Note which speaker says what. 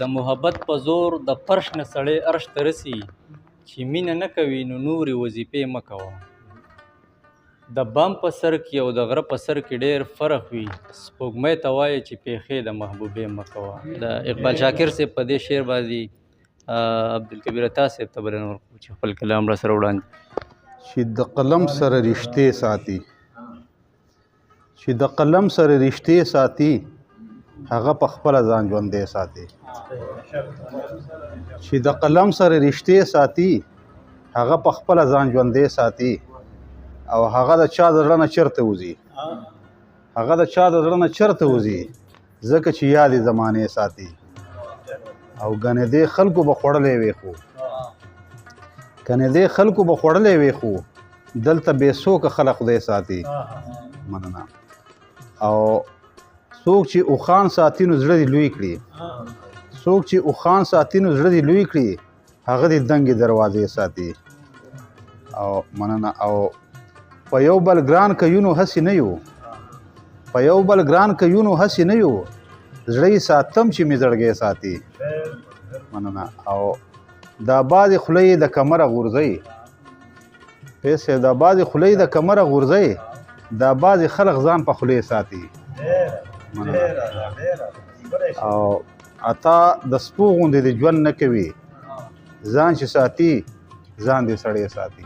Speaker 1: د محبت په زور د فرش نه سړی عرش ته رسي چې مینه نه کوي نو نورې وظیفې مه کوه د بام په سر کې او د غره په سر کې ډېر فرق وي سپوږمۍ ته وایي چې پیښې د محبوبې مه کوه د اقبال شاکر صاحب په دې شعر باندې عبدالکبیر عطا صاحب ته بلنه ورکوو چې خپل کلام را سره وړاندې
Speaker 2: چې د قلم سره رشتې ساتي چې د قلم سره رشتې ساتي هغه په خپله ځان ژوندی ساتي چې د قلم سره رشتې ساتي هغه په خپله ځان ژوندی ساتي او هغه د چا د زړه نه چېرته وځي هغه د چا د زړه نه چېرته وځي ځکه چې یادې زمانې ساتي او ګنې دې خلکو به خوړلی وي خو کنې دې خلکو به خوړلی وي خو دلته بې څوکه خلک خدای ساتي مننه او څوک چې اوښان ساتي نو زړه دې لوی کړي څوک چې اوښان ساتي نو زړه دې لوی کړي هغه دې دنګې دروازې ساتي او مننه او په یو بل ګران کیونو هسې نه یو په یو بل ګران کیونو هسې نه یو زړه یې ساتم چې مې زړګی ساتي مننه او دا بعضې خوله یې د کمره غورځوي پیسې دا بعضې خوله یې د کمره غورځوي دا بعضې خلق ځان په خولې ساتي او عطا د سپو غوندې د ژوند نه کوي ځان چې ساتي ځان دې سړی ساتي